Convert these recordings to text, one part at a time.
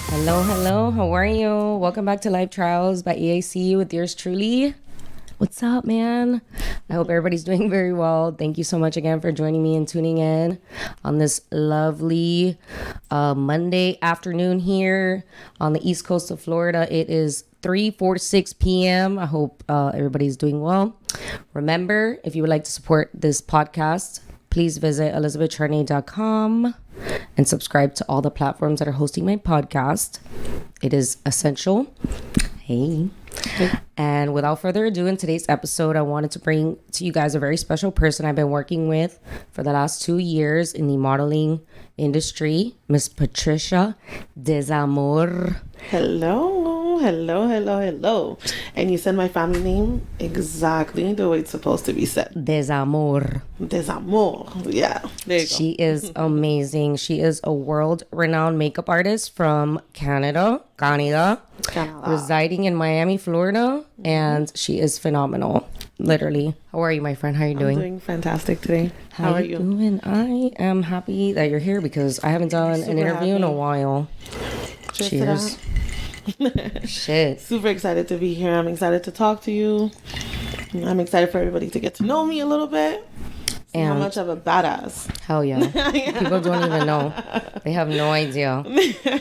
Hello. How are you? Welcome back to Life Trials by EAC with yours truly. What's up, man? I hope everybody's doing very well. Thank you so much again for joining me and tuning in on this lovely Monday afternoon here on the East Coast of Florida. It is 3:46 p.m. I hope everybody's doing well. Remember, if you would like to support this podcast, please visit elizabethcharney.com and subscribe to all the platforms that are hosting my podcast. It is essential. Hey. And without further ado, in today's episode, I wanted to bring to you guys a very special person I've been working with for the last 2 years in the modeling industry, Miss Patricia Desamours. Hello. And you said my family name exactly the way it's supposed to be said. Desamours. Yeah, there you go. She is amazing. She is a world-renowned makeup artist from Canada, residing in Miami, Florida, and she is phenomenal. Literally. How are you, my friend? How are you doing? I'm doing fantastic today. How are you? Doing? I am happy that you're here because I haven't done an interview in a while. Cheers. Shit. Super excited to be here. I'm excited to talk to you. I'm excited for everybody to get to know me a little bit. And how much of a badass. Hell yeah. People don't even know. They have no idea.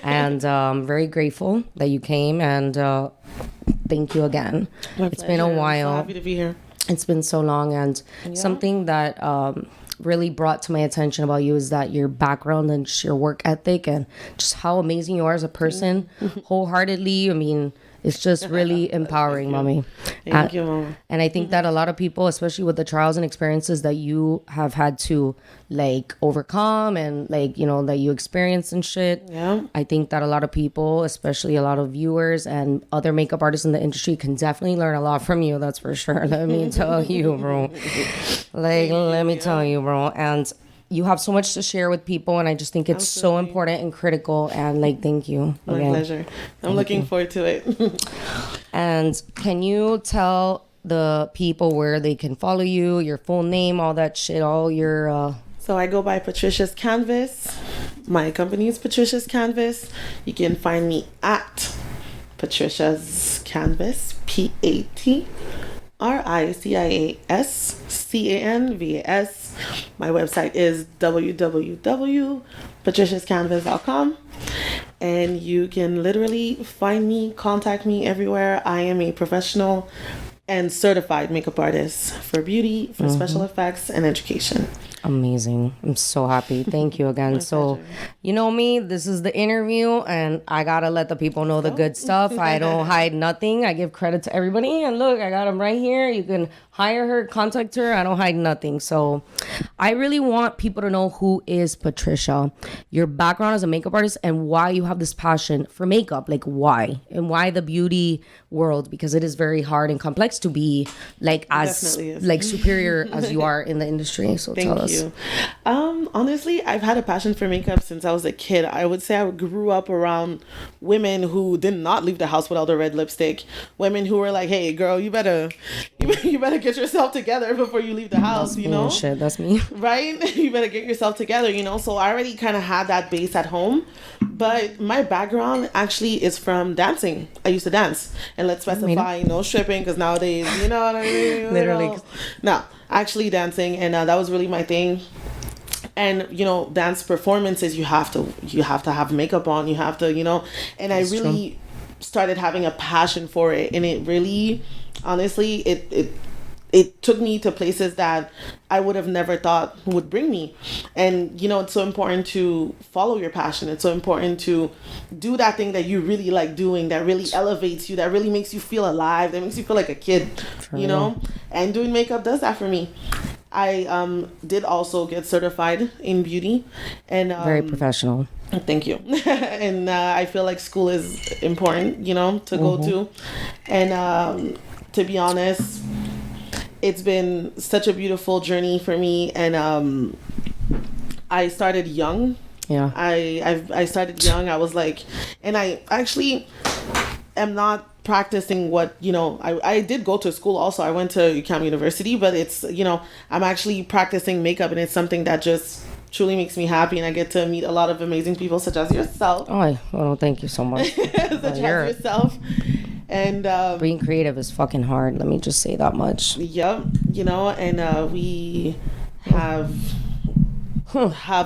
And I'm very grateful that you came, and thank you again. It's been a while. I'm so happy to be here. It's been so long, and something that really brought to my attention about you is that your background and just your work ethic and just how amazing you are as a person, wholeheartedly. I mean, it's just really empowering, mommy. Thank you, mama. And I think that a lot of people, especially with the trials and experiences that you have had to like overcome and like, you know, that you experience and shit. Yeah. I think that a lot of people, especially a lot of viewers and other makeup artists in the industry, can definitely learn a lot from you. That's for sure. Let me tell you, bro. Let me tell you, bro. And you have so much to share with people, and I just think it's so important and critical, and like, thank you my again. Pleasure. I'm looking forward to it. And can you tell the people where they can follow you, your full name, all that shit, all your So I go by Patricia's Canvas. My company is Patricia's Canvas. You can find me at Patricia's Canvas, PatriciasCanvas. My website is www.patriciascanvas.com, and you can literally find me, contact me everywhere. I am a professional and certified makeup artist for beauty, for special effects, and education. Amazing. I'm so happy. Thank you again. So, you know me, this is the interview, and I gotta let the people know the good stuff. I don't hide nothing. I give credit to everybody. And look, I got them right here. You can hire her, contact her. I don't hide nothing. So I really want people to know who is Patricia, your background as a makeup artist, and why you have this passion for makeup. Like, why? And why the beauty world? Because it is very hard and complex to be like as like superior as you are in the industry. So tell us. Honestly, I've had a passion for makeup since I was a kid. I would say I grew up around women who did not leave the house without a red lipstick. Women who were like, "Hey, girl, you better get yourself together before you leave the house." That's you know, shit. That's me. Right? You better get yourself together. You know, so I already kind of had that base at home. But my background actually is from dancing. I used to dance, and let's specify, no stripping, because nowadays, you know what I mean. Literally. No, actually dancing, and that was really my thing. And you know, dance performances, you have to have makeup on, you have to, you know, and I really started having a passion for it, and it really, honestly, it took me to places that I would have never thought would bring me. And you know, it's so important to follow your passion. It's so important to do that thing that you really like doing, that really elevates you, that really makes you feel alive, that makes you feel like a kid, you know. And doing makeup does that for me. I did also get certified in beauty, and very professional. Thank you. And I feel like school is important, you know, to go to. And to be honest, it's been such a beautiful journey for me. And I started young. Yeah. I started young. I was like, and I actually am not practicing what, you know, I did go to school also. I went to UCAM University, but it's, you know, I'm actually practicing makeup, and it's something that just truly makes me happy, and I get to meet a lot of amazing people such as yourself. Oh, well, thank you so much. Such as yourself. And being creative is fucking hard. Let me just say that much. Yep, and we have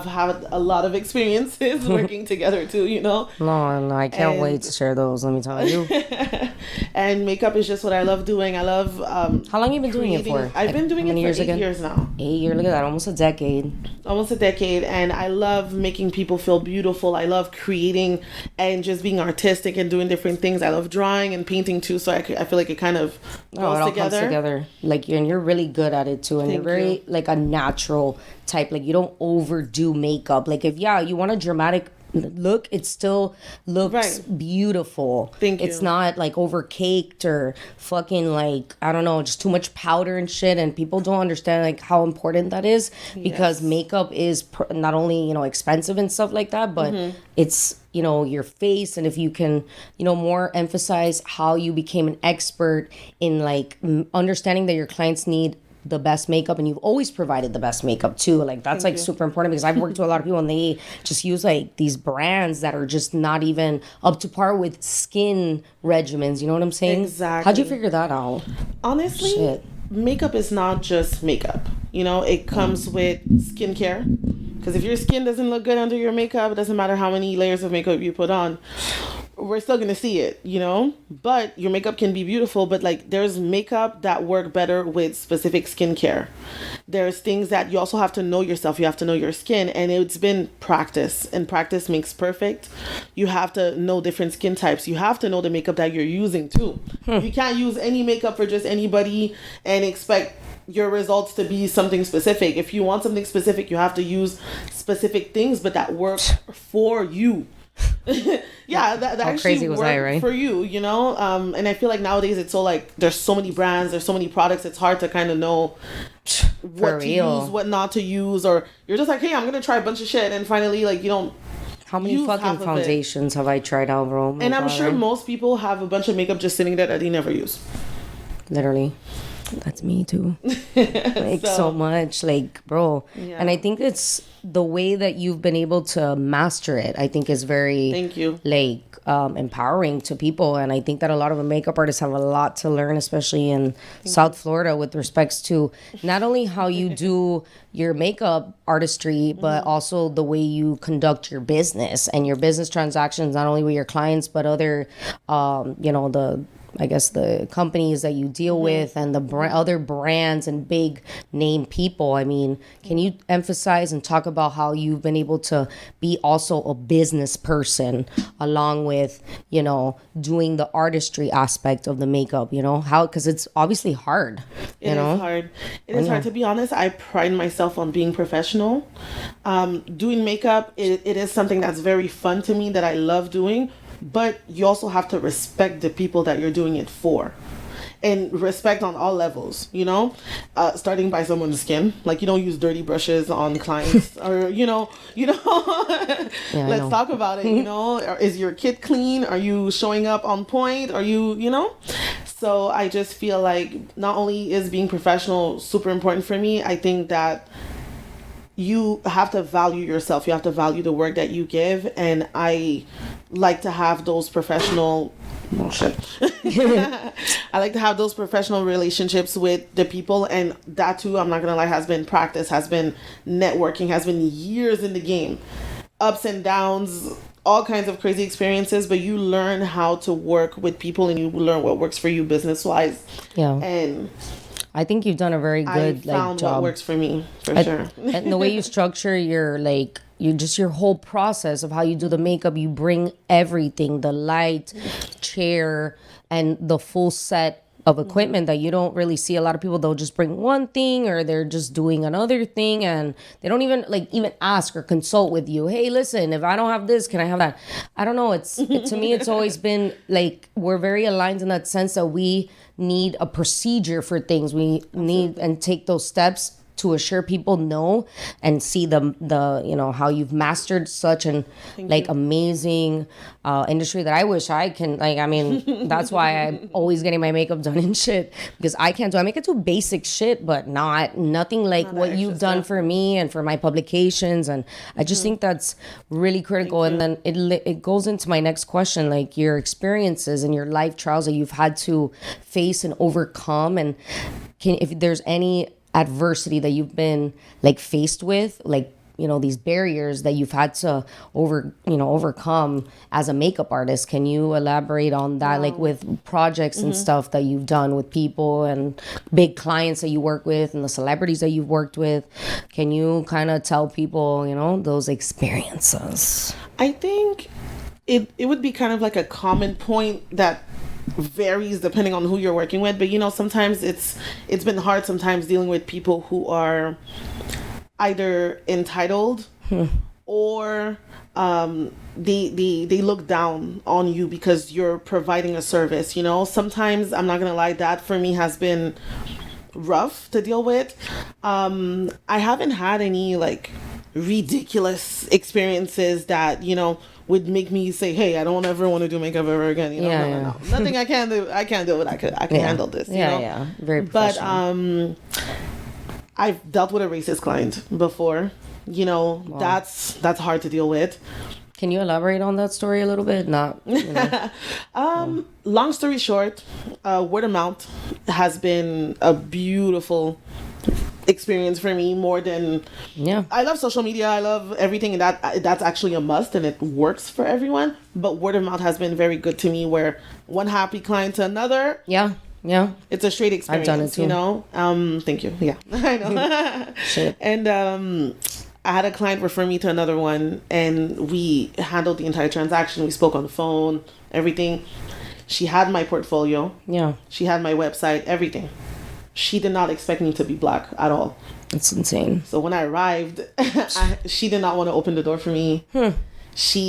had a lot of experiences working together too, No, I can't wait to share those, let me tell you. And makeup is just what I love doing. I love how long have you been doing it for? I've been doing it for 8 years now. 8 years, look at that, almost a decade. And I love making people feel beautiful. I love creating and just being artistic and doing different things. I love drawing and painting too, so I feel like it kind of goes it all comes together. Like, you're really good at it too, and you're very like a natural type. Like, you don't overdo makeup. Like, if you want a dramatic look, it still looks beautiful. Thank you. It's not like over caked or fucking like, I don't know, just too much powder and shit, and people don't understand like how important that is, because makeup is not only expensive and stuff like that, but it's your face. And if you can more emphasize how you became an expert in like understanding that your clients need the best makeup, and you've always provided the best makeup too, like that's super important, because I've worked with a lot of people and they just use like these brands that are just not even up to par with skin regimens, you know what I'm saying? Exactly. How'd you figure that out? Honestly, makeup is not just makeup, it comes with skincare, because if your skin doesn't look good under your makeup, it doesn't matter how many layers of makeup you put on, we're still gonna see it, but your makeup can be beautiful. But like, there's makeup that work better with specific skincare. There's things that you also have to know yourself. You have to know your skin, and it's been practice, and practice makes perfect. You have to know different skin types. You have to know the makeup that you're using too. You can't use any makeup for just anybody and expect your results to be something specific. If you want something specific, you have to use specific things, but that work for you. that How actually crazy was I, right? For you, and I feel like nowadays it's so like there's so many brands, there's so many products, it's hard to kind of know what to use, what not to use, or you're just like, hey, I'm gonna try a bunch of shit, and finally like you don't. How many fucking foundations have I tried out, bro? And I'm sure most people have a bunch of makeup just sitting there that they never use. Literally. That's me too. Like so much, like, bro. And I think it's the way that you've been able to master it, I think is very like empowering to people. And I think that a lot of makeup artists have a lot to learn, especially in South Florida, with respects to not only how you do your makeup artistry, but also the way you conduct your business and your business transactions, not only with your clients, but other the companies that you deal with, and the other brands and big name people. I mean, can you emphasize and talk about how you've been able to be also a business person along with, doing the artistry aspect of the makeup, how, because it's obviously hard. It is hard. It is hard. To be honest, I pride myself on being professional. Doing makeup, it is something that's very fun to me, that I love doing. But you also have to respect the people that you're doing it for, and respect on all levels, starting by someone's skin. Like, you don't use dirty brushes on clients or, let's talk about it, is your kit clean? Are you showing up on point? Are you, So I just feel like not only is being professional super important for me, I think that you have to value yourself. You have to value the work that you give. And I like to have those professional I like to have those professional relationships with the people, and that too, I'm not gonna lie, has been practice, has been networking, has been years in the game, ups and downs, all kinds of crazy experiences, but you learn how to work with people, and you learn what works for you business wise. And I think you've done a very good job. What works for me, for sure. And the way you structure your your whole process of how you do the makeup, you bring everything, the light, chair, and the full set of equipment that you don't really see. A lot of people, they'll just bring one thing, or they're just doing another thing, and they don't even ask or consult with you. Hey, listen, if I don't have this, can I have that? I don't know. To me, it's always been like, we're very aligned in that sense that we need a procedure for things. We need and take those steps to assure people know and see the you know how you've mastered such an amazing industry that I wish I can I mean that's why I'm always getting my makeup done and shit, because I can't do, I can do basic shit but nothing like what you've done for me and for my publications, and I just think that's really critical. And then it goes into my next question, like your experiences and your life trials that you've had to face and overcome, and if there's any adversity that you've been like faced with, like, you know, these barriers that you've had to overcome as a makeup artist. Can you elaborate on that, like with projects and stuff that you've done with people and big clients that you work with and the celebrities that you've worked with? Can you kind of tell people, you know, those experiences? I think it would be kind of like a common point that varies depending on who you're working with, but you know, sometimes it's been hard sometimes dealing with people who are either entitled or they look down on you because you're providing a service. You know, sometimes, I'm not gonna lie, that for me has been rough to deal with. I haven't had any like ridiculous experiences that, you know, would make me say, hey, I don't ever want to do makeup ever again. You know, no. Nothing I can't do. I can't do it. I can handle this. You know? Very professional. But I've dealt with a racist client before. You know, that's hard to deal with. Can you elaborate on that story a little bit? Not, you know. Long story short, word of mouth has been a beautiful experience for me, more than I love social media, I love everything, and that's actually a must and it works for everyone, but word of mouth has been very good to me, where one happy client to another, it's a straight experience. I've done it too, you know. Thank you. I know. Shit. And I had a client refer me to another one, and we handled the entire transaction. We spoke on the phone, everything. She had my portfolio, she had my website, everything. She did not expect me to be Black at all. That's insane. So when I arrived, she did not want to open the door for me. I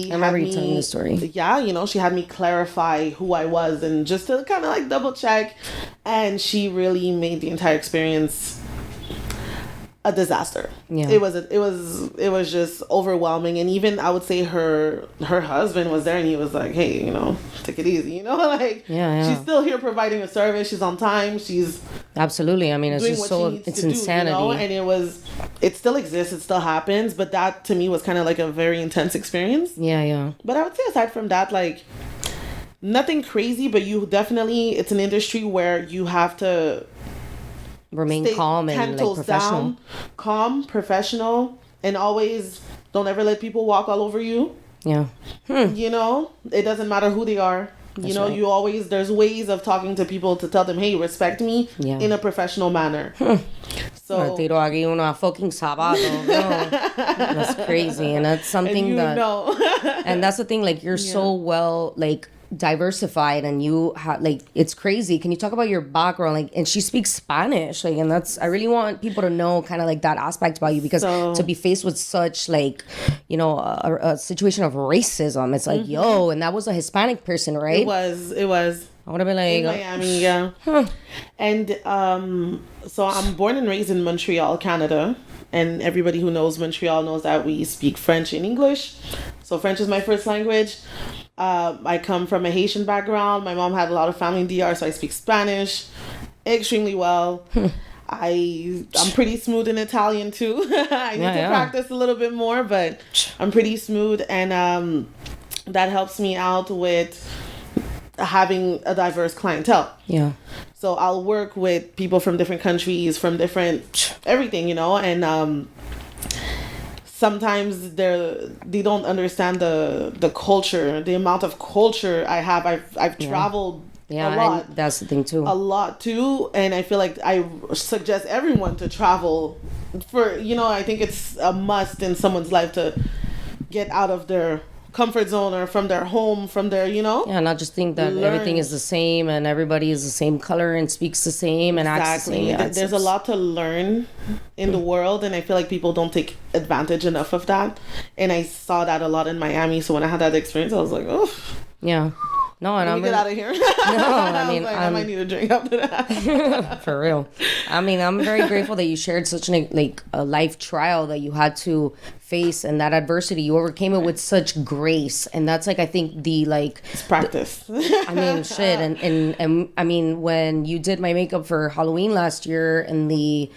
remember you telling the story. Yeah, you know, she had me clarify who I was and just to kind of like double check. And she really made the entire experience a disaster. It was just overwhelming. And even I would say her husband was there, and he was like, hey, you know, take it easy, you know, like she's still here providing a service, she's on time, she's absolutely, I mean, it's just so it's insanity, do, you know? And it still exists, it still happens, but that to me was kind of like a very intense experience. But I would say aside from that, like nothing crazy, but you definitely, it's an industry where you have to remain calm and like professional. Calm, professional, and always don't ever let people walk all over you. You know, it doesn't matter who they are. That's you know, right. You always, there's ways of talking to people to tell them, hey, respect me in a professional manner. So tiro aquí una fucking sábado. No. That's crazy, and that's something and that's the thing. Like you're so well like diversified, and you have like, it's crazy. Can you talk about your background? Like, and she speaks Spanish, like, and that's, I really want people to know kind of like that aspect about you, because to be faced with such like, you know, a situation of racism, it's like, yo, and that was a Hispanic person, right? It was. I would have been like, in Miami, And so I'm born and raised in Montreal, Canada. And everybody who knows Montreal knows that we speak French and English. So French is my first language. I come from a Haitian background. My mom had a lot of family in DR, so I speak Spanish extremely well. I'm pretty smooth in Italian too. I need to practice a little bit more, but I'm pretty smooth, and that helps me out with having a diverse clientele. So I'll work with people from different countries, from different everything, you know, and sometimes they don't understand the culture, the amount of culture I have. I've traveled a lot. That's the thing too. A lot too, and I feel like I suggest everyone to travel for, you know, I think it's a must in someone's life to get out of their comfort zone or from their home, from their, you know, not just think that everything is the same and everybody is the same color and speaks the same and acts the same. There's a lot to learn in the world, and I feel like people don't take advantage enough of that, and I saw that a lot in Miami. So when I had that experience, I was like, oh No, and I'm get out of here. No, I mean, I might need a drink after that. For real. I mean, I'm very grateful that you shared such a life trial that you had to face, and that adversity you overcame it with such grace. And that's I think it's practice. I mean, shit. And I mean, when you did my makeup for Halloween last year, in the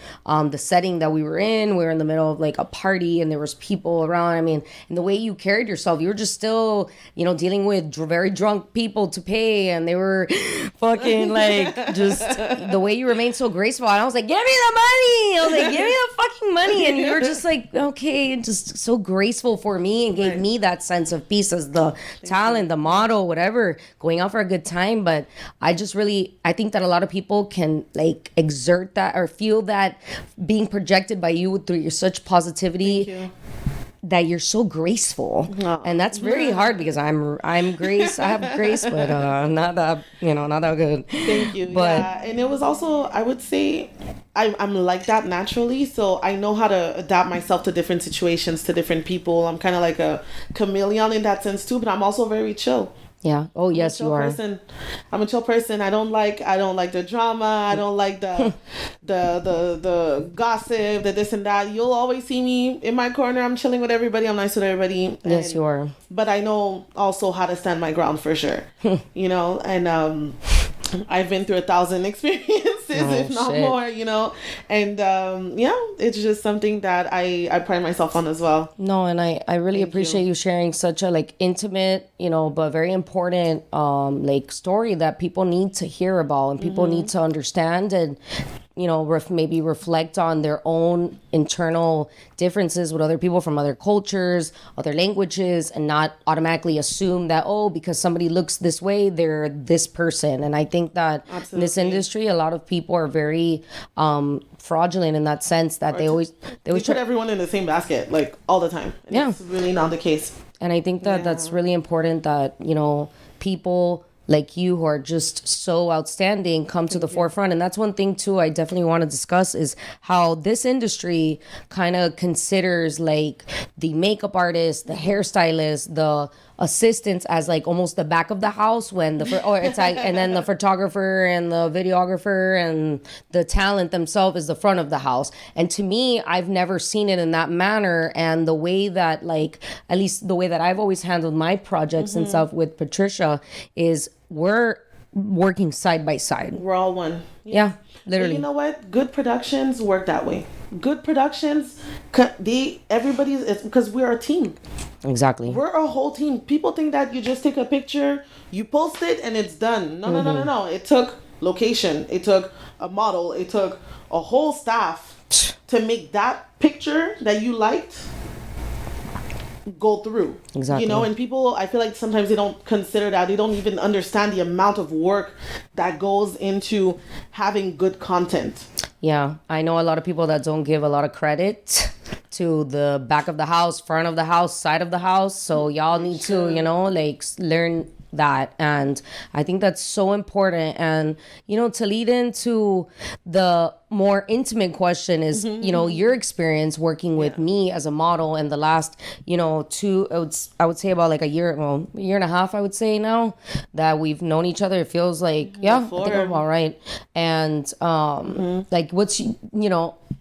setting that we were in the middle of a party, and there was people around. I mean, and the way you carried yourself, you were just still dealing with very drunk people to pay, and they were fucking just the way you remained so graceful. And I was like, give me the money. I was like, give me the fucking money. And you were just okay, just so graceful for me, and gave me that sense of peace as the talent, the model, whatever, going out for a good time. But I think that a lot of people can exert that or feel that being projected by you through your such positivity. That you're so graceful. And that's very hard, because I'm grace. I have grace, but not that not that good. Thank you. But and it was also, I would say, I'm like that naturally, so I know how to adapt myself to different situations, to different people. I'm kind of like a chameleon in that sense too, but I'm also very chill. Yeah. Oh, yes, you are. I'm a chill person. I don't like the drama. I don't like the gossip, the this and that. You'll always see me in my corner. I'm chilling with everybody. I'm nice with everybody. Yes, you are. But I know also how to stand my ground for sure. And I've been through 1,000 experiences, if not more, and it's just something that I pride myself on as well. No, and I really appreciate you sharing such a intimate, but very important story that people need to hear about, and people need to understand, and maybe reflect on their own internal differences with other people from other cultures, other languages, and not automatically assume that, because somebody looks this way, they're this person. And I think that in this industry, a lot of people are very fraudulent in that sense, that they always put everyone in the same basket, all the time. And it's really not the case. And I think that that's really important, that, people like you who are just so outstanding come to the forefront. And that's one thing too I definitely want to discuss, is how this industry kind of considers the makeup artist, the hairstylist, the assistants as almost the back of the house, when and then the photographer and the videographer and the talent themselves is the front of the house. And to me, I've never seen it in that manner. And the way that at least the way that I've always handled my projects and stuff with Patricia is we're working side by side. We're all one. Yeah, literally. And you know what? Good productions work that way. Good productions, it's because we're a team. Exactly. We're a whole team. People think that you just take a picture, you post it, and it's done. No. It took location. It took a model. It took a whole staff to make that picture that you liked go through. Exactly. And people, I feel like sometimes they don't consider that. They don't even understand the amount of work that goes into having good content. Yeah, I know a lot of people that don't give a lot of credit to the back of the house, front of the house, side of the house. So y'all need to, learn that. And I think that's so important. And, to lead into the more intimate question is, your experience working with me as a model in the last, I would say about a year and a half, I would say now that we've known each other. It feels I think I'm all right. And what's,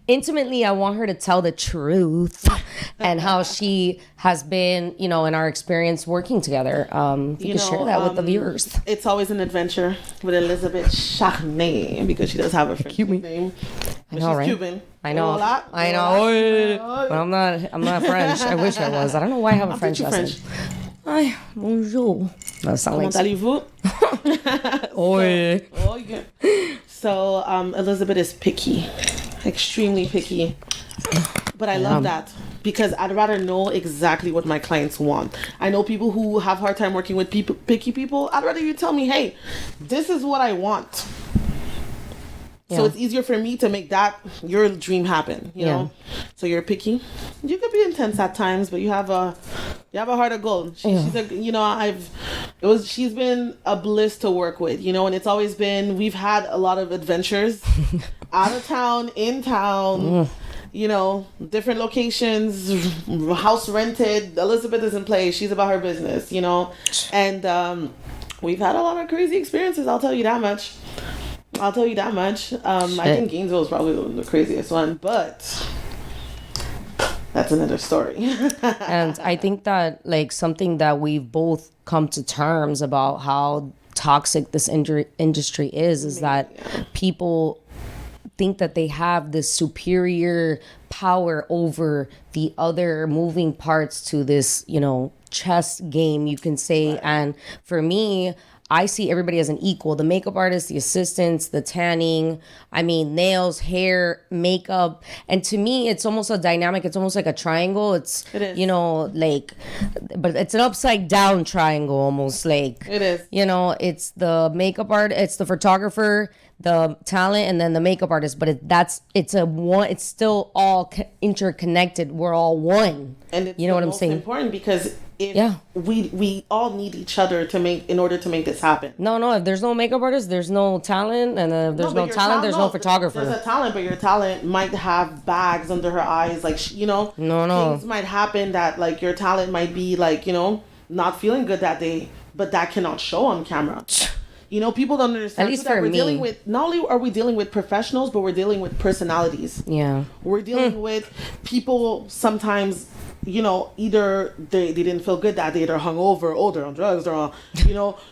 intimately, I want her to tell the truth and how she has been, in our experience working together. You can share that with the viewers. It's always an adventure with Elizabeth Charnay, because she does have a French name. I know, right? Cuban. I know. I know. But I'm not French. I wish I was. I don't know why I have a French accent. Hi, bonjour. That sounds Comment allez-vous? So, Elizabeth is picky. Extremely picky. But I love that, because I'd rather know exactly what my clients want. I know people who have a hard time working with picky people. I'd rather you tell me, hey, this is what I want. So it's easier for me to make that your dream happen, you know. So you're picky. You could be intense at times, but you have a heart of gold. She's been a bliss to work with, and it's always been, we've had a lot of adventures out of town, in town. Different locations, house rented. Elizabeth doesn't play. She's about her business, and We've had a lot of crazy experiences. I'll tell you that much. I think Gainesville is probably the craziest one, but that's another story. And I think that like something that we've both come to terms about how toxic this industry is that people think that they have this superior power over the other moving parts to this, chess game, you can say. Right. And for me, I see everybody as an equal. The makeup artist, the assistants, the tanning, nails, hair, makeup. And to me, it's almost a dynamic. It's almost like a triangle. It is. But it's an upside down triangle almost like. It is. It's the makeup art, it's the photographer, the talent, and then the makeup artist. But it's still all interconnected. We're all one. And it's what I'm saying? Important because we all need each other in order to make this happen. No, if there's no makeup artist, there's no talent, and if there's no talent, there's no photographer. There's a talent, but your talent might have bags under her eyes, No. Things might happen that like your talent might be like, not feeling good that day, but that cannot show on camera. People don't understand. At least for me. Dealing with, not only are we dealing with professionals, but we're dealing with personalities. Yeah. We're dealing with people sometimes, either they didn't feel good that day, they're hungover, they're on drugs, they're on,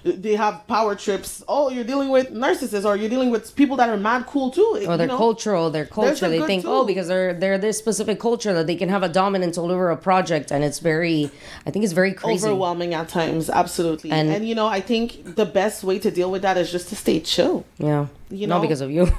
they have power trips. You're dealing with narcissists, or you're dealing with people that are mad cool too. Or they're cultural. They think, because they're this specific culture that they can have a dominance all over a project. And I think it's very crazy. Overwhelming at times. Absolutely. And I think the best way to deal with that is just to stay chill. Yeah. Not because of you.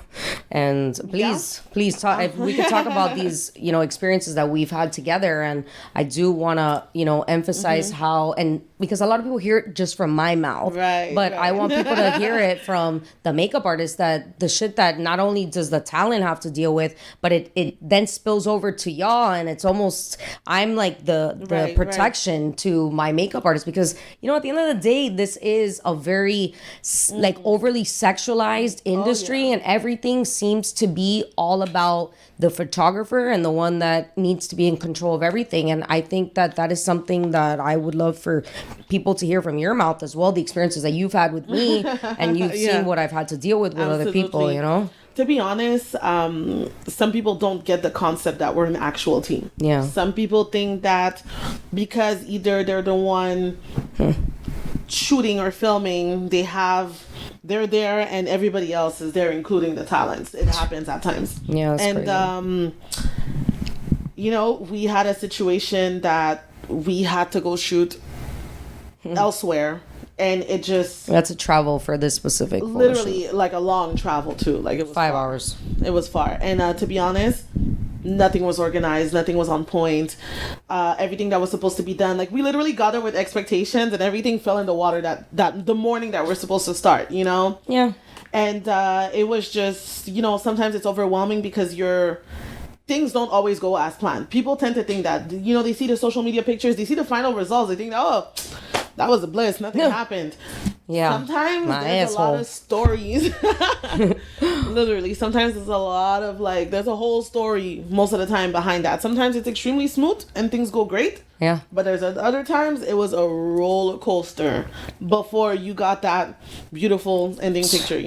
And please talk. If we could talk about these, experiences that we've had together. And I do want to, emphasize how, and because a lot of people hear it just from my mouth, right? But I want people to hear it from the makeup artist, that the shit that not only does the talent have to deal with, but it then spills over to y'all, and it's almost I'm like the protection to my makeup artist, because at the end of the day, this is a very like overly sexualized industry, and everything seems to be all about the photographer and the one that needs to be in control of everything. And I think that is something that I would love for people to hear from your mouth as well, the experiences that you've had with me and you've seen what I've had to deal with other people, To be honest, some people don't get the concept that we're an actual team. Yeah. Some people think that because either they're the one shooting or filming, they're there and everybody else is there, including the talents. It happens at times. Yeah, and crazy. We had a situation that we had to go shoot elsewhere, and it just that's a travel for this specific literally like a long travel too. Like it was 5 hours. It was far, and to be honest, nothing was organized, nothing was on point. Everything that was supposed to be done, like we literally got there with expectations, and everything fell in the water that the morning that we're supposed to start. Yeah. And it was just sometimes it's overwhelming because things don't always go as planned. People tend to think that, they see the social media pictures, they see the final results, they think, that was a bliss, nothing happened. Yeah. Sometimes there's a lot of stories. Literally, sometimes there's a lot of there's a whole story most of the time behind that. Sometimes it's extremely smooth and things go great. Yeah. But there's other times it was a roller coaster before you got that beautiful ending picture,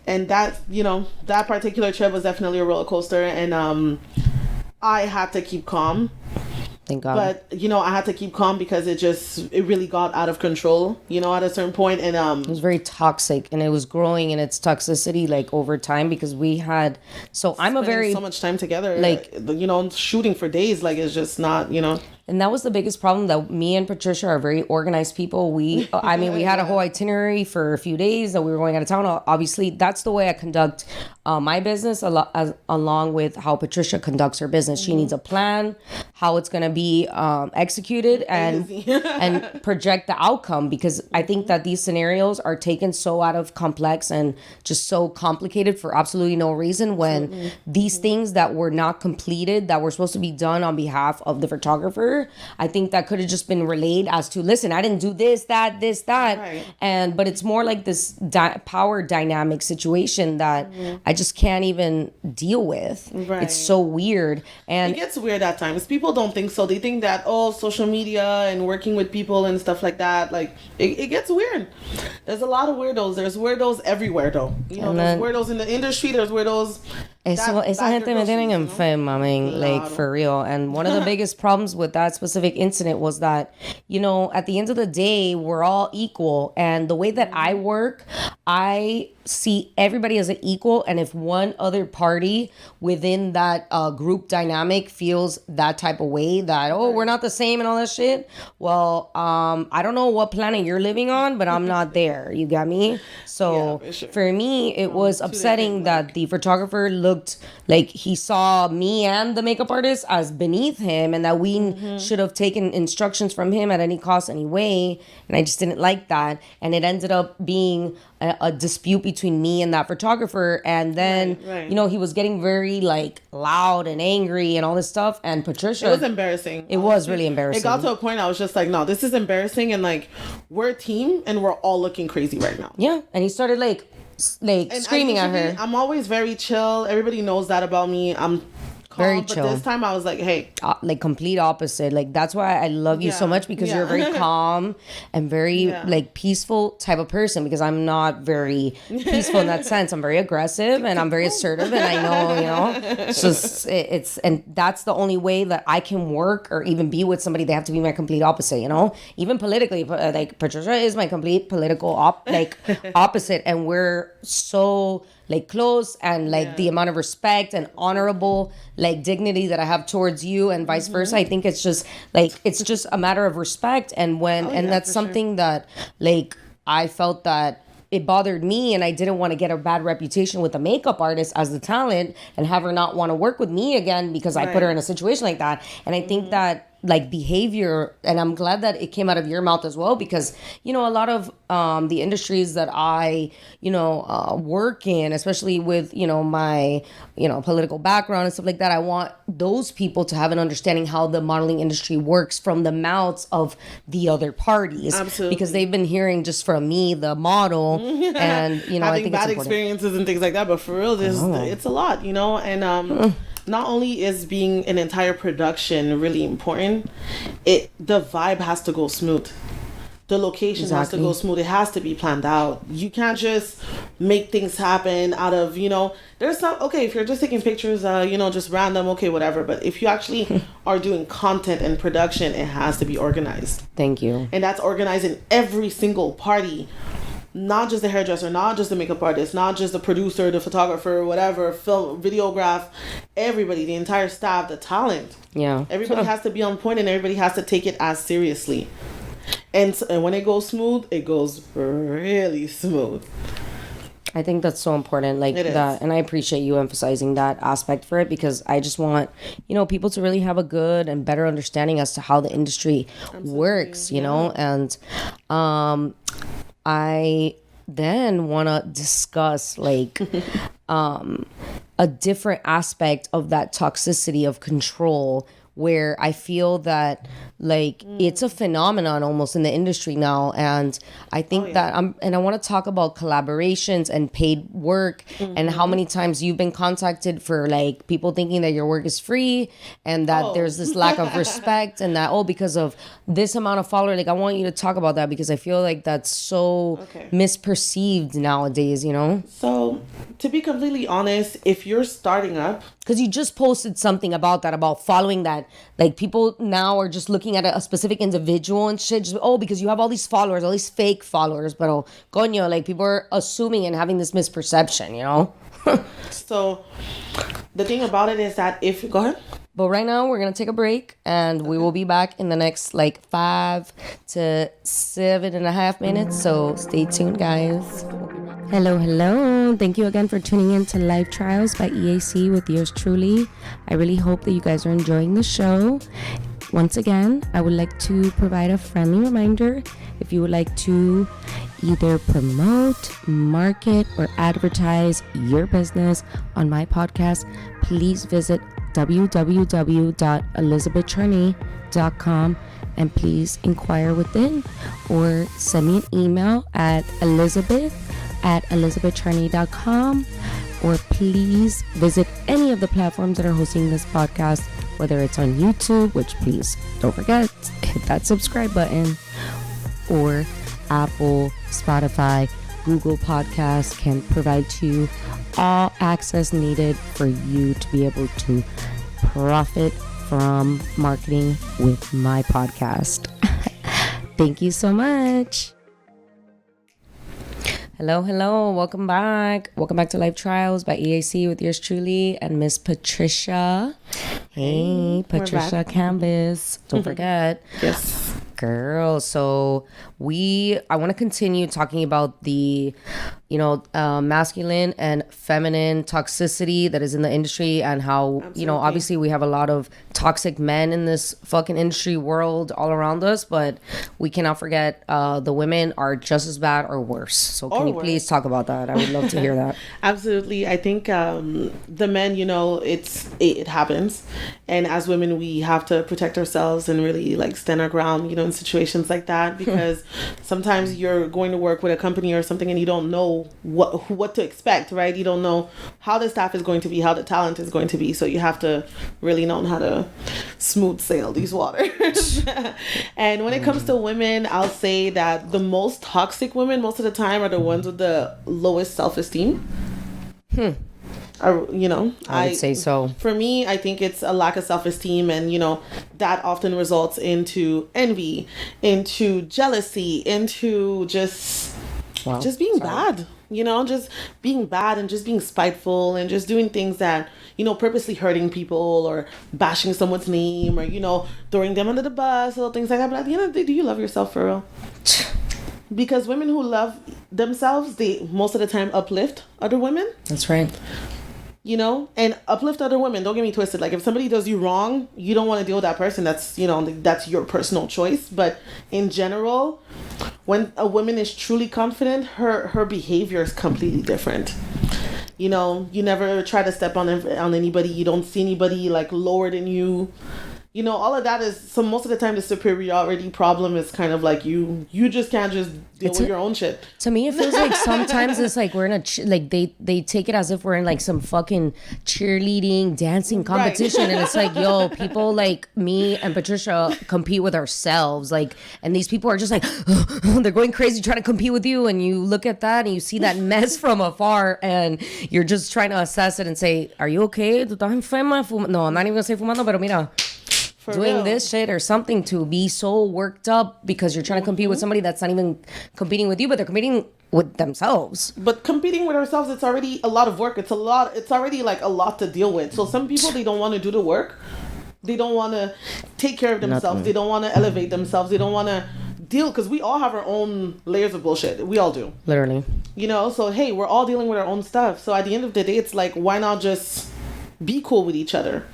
And that, that particular trip was definitely a roller coaster, and I had to keep calm. Thank God. But, I had to keep calm because it really got out of control, at a certain point. And it was very toxic, and it was growing in its toxicity, over time, because we had, so I'm so much time together, shooting for days, it's just not, And that was the biggest problem, that me and Patricia are very organized people. We had a whole itinerary for a few days that we were going out of town. Obviously, that's the way I conduct my business, along with how Patricia conducts her business. She needs a plan, how it's going to be executed, and and project the outcome, because I think that these scenarios are taken so out of complex and just so complicated for absolutely no reason, when these things that were not completed, that were supposed to be done on behalf of the photographer, photographer, I think that could have just been relayed as to, listen, I didn't do this, that, Right. but it's more like this power dynamic situation that I just can't even deal with. Right. It's so weird. And it gets weird at times. People don't think so. They think that, social media and working with people and stuff like that, like, it gets weird. There's a lot of weirdos. There's weirdos everywhere, though. There's weirdos in the industry. There's weirdos. Esa gente me tienen enferma, man, like, for real. And one of the biggest problems with that specific incident was that, at the end of the day, we're all equal. And the way that I work, I see everybody as an equal. And if one other party within that group dynamic feels that type of way, that, we're not the same and all that shit, well, I don't know what planet you're living on, but I'm not there. You got me? So for me, it was upsetting that the photographer looked like he saw me and the makeup artist as beneath him, and that we should have taken instructions from him at any cost anyway. And I just didn't like that. And it ended up being a dispute between me and that photographer. And then, he was getting very like loud and angry and all this stuff. And Patricia, it was embarrassing. It was really embarrassing. It got to a point I was just like, no, this is embarrassing. And like, we're a team and we're all looking crazy right now. Yeah. And he started like screaming at her. I'm always very chill. Everybody knows that about me. I'm calm, very chill. But this time I was like, hey, like complete opposite. Like, that's why I love you so much, because you're a very calm and very like peaceful type of person, because I'm not very peaceful in that sense. I'm very aggressive and I'm very assertive, and I know, so and that's the only way that I can work or even be with somebody. They have to be my complete opposite, even politically. Like, Patricia is my complete political opposite, and we're so like close, and like the amount of respect and honorable like dignity that I have towards you, and vice versa. I think it's just a matter of respect. And that's something that like I felt that it bothered me, and I didn't want to get a bad reputation with the makeup artist as the talent and have her not want to work with me again because I put her in a situation like that. And I think that like behavior, and I'm glad that it came out of your mouth as well, because a lot of the industries that I work in, especially with my political background and stuff like that, I want those people to have an understanding how the modeling industry works from the mouths of the other parties. Absolutely. Because they've been hearing just from me, the model, and having I think bad it's experiences and things like that. But for real, it's a lot, and not only is being an entire production really important, the vibe has to go smooth. The location has to go smooth. It has to be planned out. You can't just make things happen out of, there's some, if you're just taking pictures, just random, whatever. But if you actually are doing content and production, it has to be organized. Thank you. And that's organized in every single party. Not just the hairdresser, not just the makeup artist, not just the producer, the photographer, whatever, film, videograph, everybody, the entire staff, the talent. Yeah. Everybody has to be on point, and everybody has to take it as seriously. And when it goes smooth, it goes really smooth. I think that's so important, like that, and I appreciate you emphasizing that aspect for it, because I just want people to really have a good and better understanding as to how the industry works, and I then want to discuss like a different aspect of that toxicity of control, where I feel that like it's a phenomenon almost in the industry now. And I think that I want to talk about collaborations and paid work, and how many times you've been contacted for like people thinking that your work is free, and that there's this lack of respect, and that, because of this amount of followers. Like, I want you to talk about that, because I feel like that's so misperceived nowadays, So, to be completely honest, if you're starting up, because you just posted something about that, about following that, like people now are just looking at a specific individual and shit, just, because you have all these followers, all these fake followers, but coño, like people are assuming and having this misperception, So the thing about it is that go ahead. But right now we're gonna take a break, and we will be back in the next like 5 to 7.5 minutes. So stay tuned, guys. Hello. Thank you again for tuning in to Life Trials by EAC with yours truly. I really hope that you guys are enjoying the show. Once again, I would like to provide a friendly reminder. If you would like to either promote, market, or advertise your business on my podcast, please visit www.elizabethcharney.com, and please inquire within or send me an email at elizabeth@elizabethcharney.com, or please visit any of the platforms that are hosting this podcast, whether it's on YouTube, which please don't forget, hit that subscribe button, or Apple, Spotify, Google Podcasts can provide to you all access needed for you to be able to profit from marketing with my podcast. Thank you so much. Hello. Welcome back to Life Trials by EAC with yours truly and Miss Patricia. Hey, Patricia Canvas. Don't forget. Yes. Girl, so I want to continue talking about the, masculine and feminine toxicity that is in the industry, and how, Absolutely. Obviously we have a lot of toxic men in this fucking industry world all around us, but we cannot forget the women are just as bad or worse. So can you please talk about that? I would love to hear that. Absolutely. I think the men, it happens. And as women, we have to protect ourselves and really stand our ground, in situations like that, because sometimes you're going to work with a company or something and you don't know what to expect, right? You don't know how the staff is going to be, how the talent is going to be. So you have to really know how to smooth sail these waters. And when it comes to women, I'll say that the most toxic women most of the time are the ones with the lowest self-esteem. I would say so. For me, I think it's a lack of self-esteem, and that often results into envy, into jealousy, into just being bad. Just being bad and just being spiteful and just doing things that purposely hurting people or bashing someone's name or throwing them under the bus or things like that. But at the end of the day, do you love yourself for real? Because women who love themselves, they most of the time uplift other women. That's right. And uplift other women. Don't get me twisted. If somebody does you wrong, you don't want to deal with that person. That's, that's your personal choice. But in general, when a woman is truly confident, her behavior is completely different. You never try to step on anybody. You don't see anybody lower than you. All of that is, so most of the time the superiority problem is kind of you just can't just deal with your own shit. To me, it feels like sometimes it's we're in a, they take it as if we're in some fucking cheerleading, dancing competition. Right. And it's yo, people like me and Patricia compete with ourselves. And these people are just they're going crazy trying to compete with you. And you look at that and you see that mess from afar and you're just trying to assess it and say, are you okay? ¿Tú estás enferma? No, I'm not even going to say fumando, pero mira. For doing real. This shit or something to be so worked up because you're trying to compete with somebody that's not even competing with you, but they're competing with themselves. But competing with ourselves, it's already a lot of work. It's already a lot to deal with. So some people, they don't want to do the work. They don't want to take care of themselves. Nothing. They don't want to elevate themselves. They don't want to deal, because we all have our own layers of bullshit. We all do. Literally. So hey, we're all dealing with our own stuff. So at the end of the day, it's why not just be cool with each other?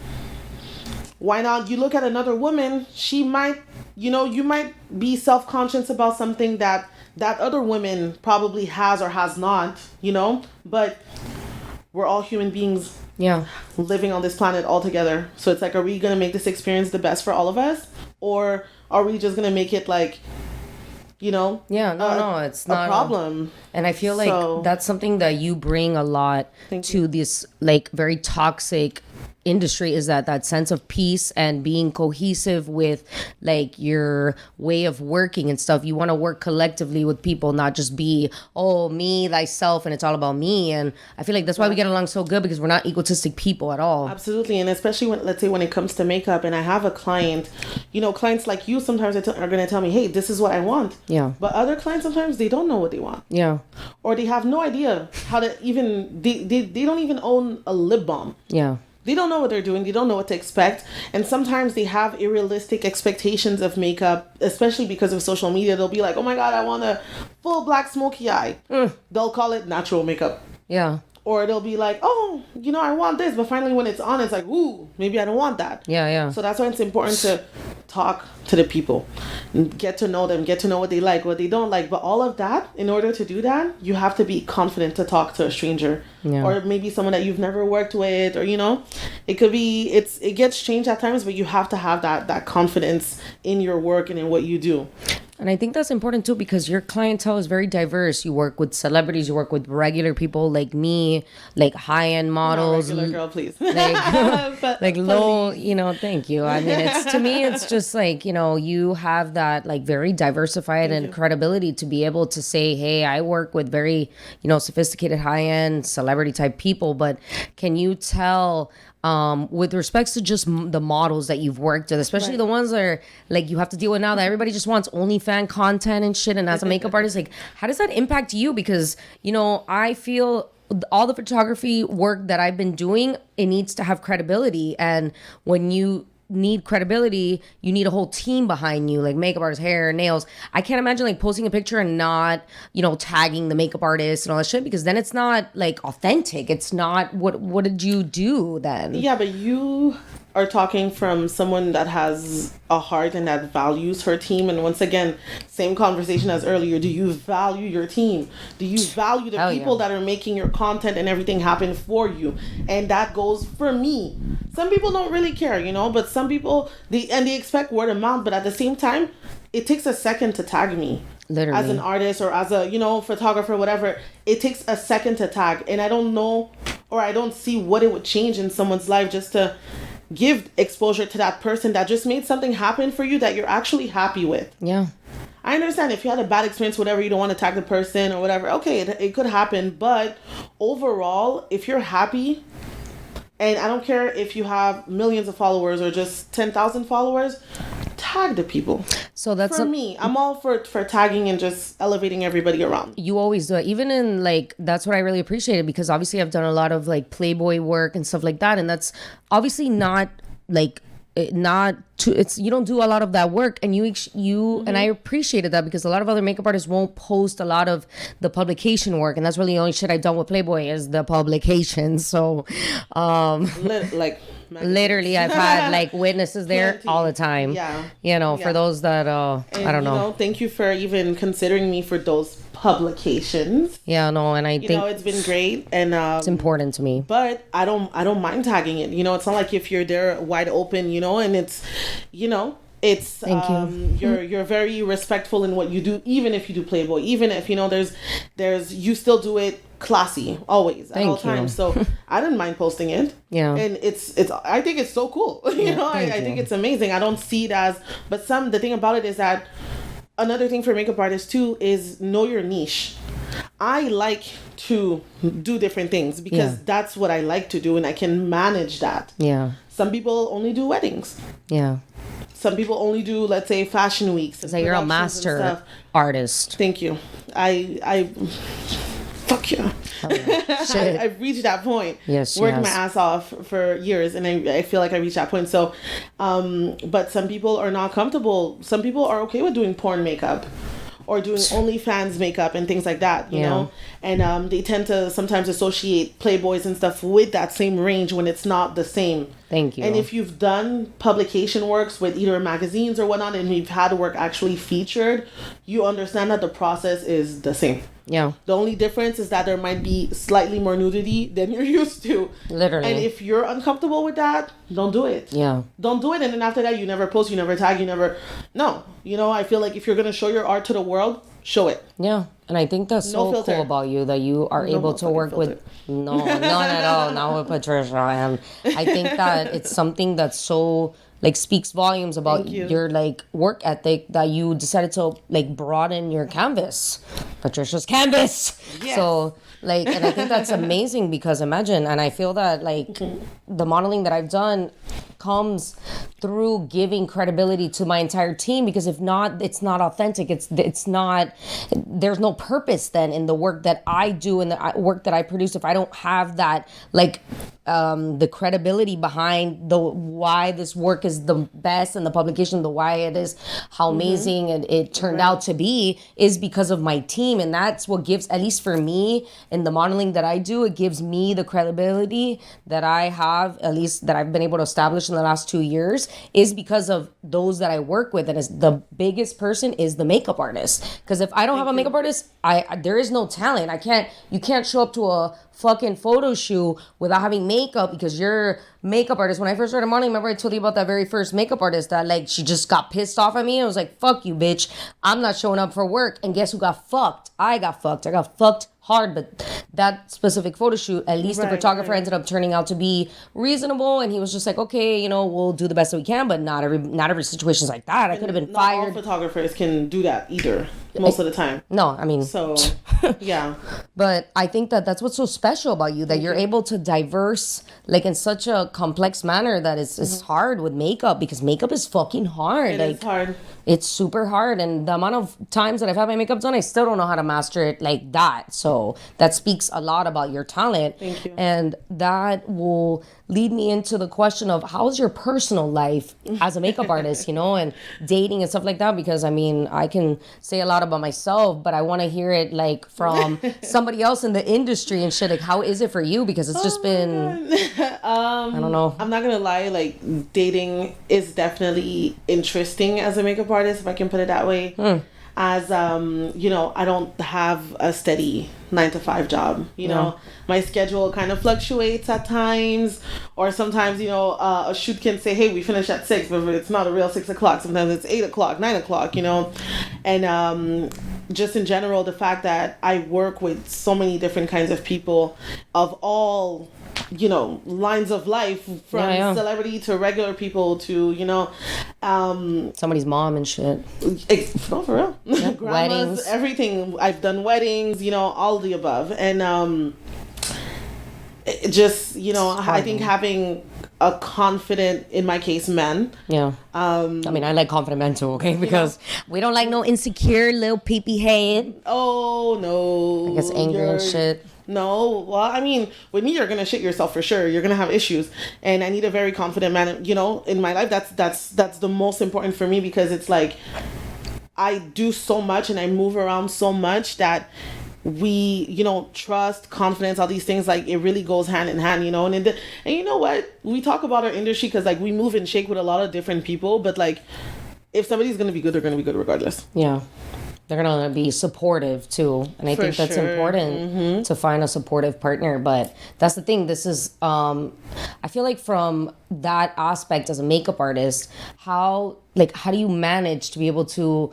Why not? You look at another woman, she might, you might be self-conscious about something that other woman probably has or has not, but we're all human beings. Yeah. Living on this planet all together. So it's are we going to make this experience the best for all of us? Or are we just going to make it Yeah, no, it's not a problem. And I feel that's something that you bring a lot to this very toxic industry, is that sense of peace and being cohesive with your way of working and stuff. You want to work collectively with people, not just be me, thyself, and it's all about me. And I feel that's why we get along so good, because we're not egotistic people at all. Absolutely. And especially let's say when it comes to makeup, and I have a client, clients like you sometimes are going to tell me, hey, this is what I want. Yeah. But other clients, sometimes they don't know what they want. Yeah. Or they have no idea how to even, they don't even own a lip balm. Yeah. They don't know what they're doing. They don't know what to expect. And sometimes they have unrealistic expectations of makeup, especially because of social media. They'll be like, oh my God, I want a full black smoky eye. They'll call it natural makeup. Yeah. Or they'll be like, oh, I want this. But finally when it's on, it's ooh, maybe I don't want that. Yeah, yeah. So that's why it's important to talk to the people. get to know them, get to know what they like, what they don't like. But all of that, in order to do that, you have to be confident to talk to a stranger, or maybe someone that you've never worked with, or it could be it gets changed at times, but you have to have that confidence in your work and in what you do. And I think that's important too, because your clientele is very diverse. You work with celebrities, you work with regular people like me, like high-end models. Not regular girl, please. Like low, thank you. I mean, to me, it's just like, you have that like very diversified and credibility to be able to say, hey, I work with very, sophisticated high-end celebrity type people. But can you tell, with respects to just the models that you've worked with, especially the ones that are like you have to deal with now, that everybody just wants OnlyFans content and shit, and as a makeup artist, like, how does that impact you? Because I feel all the photography work that I've been doing, it needs to have credibility, and when you need credibility, you need a whole team behind you, like makeup artists, hair, nails. I can't imagine like posting a picture and not, tagging the makeup artist and all that shit, because then it's not like authentic. It's not what did you do then? Yeah, but you are talking from someone that has a heart and that values her team. And once again, same conversation as earlier. Do you value your team? Do you value the people that are making your content and everything happen for you? And that goes for me. Some people don't really care, but some people, they expect word of mouth. But at the same time, it takes a second to tag me. Literally. As an artist or as a, photographer, whatever. It takes a second to tag. And I don't know, or I don't see what it would change in someone's life just to give exposure to that person that just made something happen for you that you're actually happy with. Yeah. I understand if you had a bad experience, whatever, you don't want to tag the person or whatever. Okay, it could happen. But overall, if you're happy, and I don't care if you have millions of followers or just 10,000 followers, tag the people. So that's for me. I'm all for tagging and just elevating everybody around. You always do it. Even in like, that's what I really appreciated, because obviously I've done a lot of like Playboy work and stuff like that. And that's obviously not like, you don't do a lot of that work, and and I appreciated that, because a lot of other makeup artists won't post a lot of the publication work, and that's really the only shit I've done with Playboy is the publication. So literally I've had like witnesses there all the time. For those that I don't know. Thank you for even considering me for those publications. And I think it's been great, and it's important to me. But I don't mind tagging it. It's not like if you're there wide open, and it's Thank you. You're very respectful in what you do, even if you do Playboy, even if there's you still do it classy always at all times. So I didn't mind posting it. And it's I think it's so cool. I think it's amazing. I don't see it as, but the thing about it is that another thing for makeup artists too is know your niche. I like to do different things because that's what I like to do, and I can manage that. Some people only do weddings. Some people only do, let's say, fashion weeks. So you're a master artist. Thank you. I fuck you. I've reached that point. Yes, working my ass off for years, and I feel like I reached that point. So, but some people are not comfortable. Some people are okay with doing porn makeup or doing OnlyFans makeup and things like that, you know? And they tend to sometimes associate Playboys and stuff with that same range when it's not the same. Thank you. And if you've done publication works with either magazines or whatnot, and you've had work actually featured, you understand that the process is the same. The only difference is that there might be slightly more nudity than you're used to. Literally. And if you're uncomfortable with that, don't do it. Don't do it. And then after that, you never post, you never tag, you never... No. I feel like if you're going to show your art to the world, show it. And I think that's so cool about you, that you are able to work with... No, none at all. Not with Patricia. And I think that it's something that's so... like speaks volumes about your like work ethic, that you decided to like broaden your canvas, Patricia's canvas. So like, and I think that's amazing, because imagine, and I feel that like the modeling that I've done comes through giving credibility to my entire team, because if not, it's not authentic. It's not, there's no purpose then in the work that I do and the work that I produce if I don't have that like the credibility behind the why this work is the best, and the publication, the why it is, how amazing it turned out to be, is because of my team. And that's what gives, at least for me in the modeling that I do, it gives me the credibility that I have, at least that I've been able to establish in the last 2 years is because of those that I work with. And the biggest person is the makeup artist. Because if I don't have a makeup artist, there is no talent. You can't show up to a fucking photo shoot without having makeup because you're makeup artist. When I first started modeling, remember I told you about that very first makeup artist that like she just got pissed off at me. I was like, fuck you, bitch. I'm not showing up for work. And guess who got fucked? I got fucked. I got fucked hard. But that specific photo shoot, at least the photographer ended up turning out to be reasonable, and he was just like, okay, we'll do the best that we can, but not every situation's like that. I could have been fired. Not all photographers can do that either most of the time. No, I mean, so yeah. But I think that that's what's so special about you, that you're able to diverse like in such a complex manner that it's hard with makeup, because makeup is fucking hard. It's hard. It's super hard, and the amount of times that I've had my makeup done, I still don't know how to master it like that. So that speaks a lot about your talent. Thank you. And that will lead me into the question of how's your personal life as a makeup artist, and dating and stuff like that, because I mean, I can say a lot about myself, but I want to hear it like from somebody else in the industry and shit. Like, how is it for you? Because it's just been I don't know. I'm not gonna lie, like dating is definitely interesting as a makeup artist, if I can put it that way. As I don't have a steady 9-to-5 job. My schedule kind of fluctuates at times, or sometimes a shoot can say, hey, we finish at 6, but it's not a real 6 o'clock. Sometimes it's 8 o'clock, 9 o'clock. And just in general, the fact that I work with so many different kinds of people of all lines of life, from celebrity to regular people to somebody's mom and shit. No, for real. Yeah, Grandmas, weddings, everything. I've done weddings, all of the above. And it just I think having a confident, in my case, man. Yeah. I mean, I like confident men too, okay? Because we don't like no insecure little peepee head. Oh no. I guess angry and shit. No, well, I mean, with me, you're gonna shit yourself for sure. You're gonna have issues, and I need a very confident man. In my life, that's the most important for me, because it's like I do so much and I move around so much that we, trust, confidence, all these things, like it really goes hand in hand, and you know what? We talk about our industry because like we move and shake with a lot of different people, but like if somebody's gonna be good, they're gonna be good regardless. Yeah. They're going to be supportive too. And I think that's important to find a supportive partner. But that's the thing. This is, I feel like from that aspect as a makeup artist, how do you manage to be able to,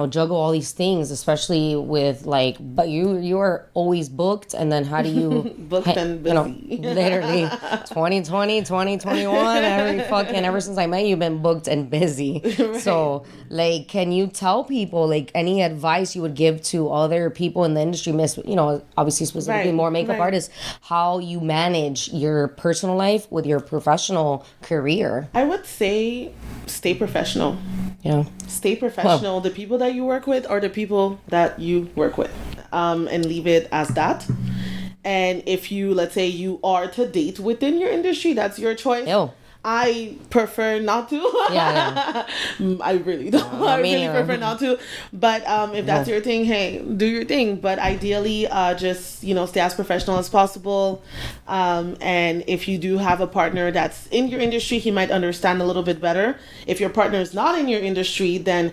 juggle all these things, especially with but you are always booked. And then how do you booked and busy. Literally 2020, 2021, ever since I met you, you've been booked and busy. Right. So can you tell people any advice you would give to other people in the industry, obviously specifically more makeup artists, how you manage your personal life with your professional career? I would say stay professional. Yeah. Stay professional. Well, the people that you work with are the people that you work with, and leave it as that. And if you, let's say you are to date within your industry, that's your choice. Ew. I prefer not to. Yeah. I really don't. I really prefer not to. But if that's your thing, hey, do your thing. But ideally, just stay as professional as possible. And if you do have a partner that's in your industry, he might understand a little bit better. If your partner is not in your industry, then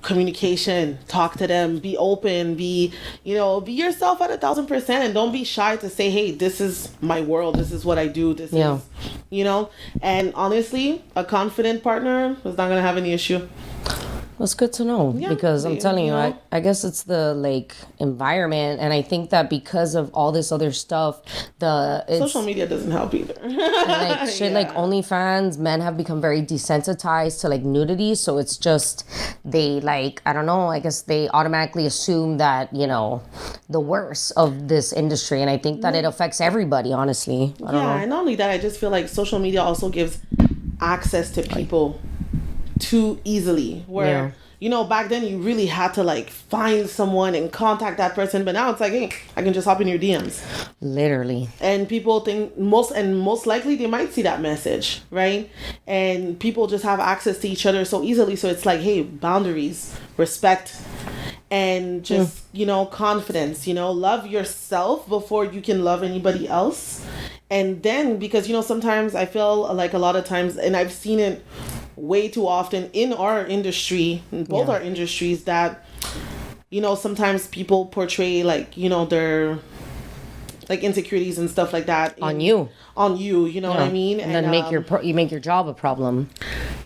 communication, talk to them, be open, be yourself at 1,000%, and don't be shy to say, hey, this is my world, this is what I do, this is and honestly, a confident partner is not gonna have any issue. That's good to know, because I'm telling you, I guess it's the environment, and I think that because of all this other stuff, social media doesn't help either. And shit like OnlyFans, men have become very desensitized to nudity, so it's just they I don't know, I guess they automatically assume that the worst of this industry, and I think that it affects everybody, honestly. I don't know. And not only that, I just feel like social media also gives access to people too easily, where back then you really had to find someone and contact that person, but now it's like, hey, I can just hop in your DMs, literally. And people think most likely they might see that message, right? And people just have access to each other so easily, so it's like, hey, boundaries, respect. and just, confidence, love yourself before you can love anybody else. And then, because, sometimes I feel like a lot of times, and I've seen it way too often in our industry, in both our industries, that, sometimes people portray like, their like insecurities and stuff like that on you, you know what I mean? And then make your job a problem.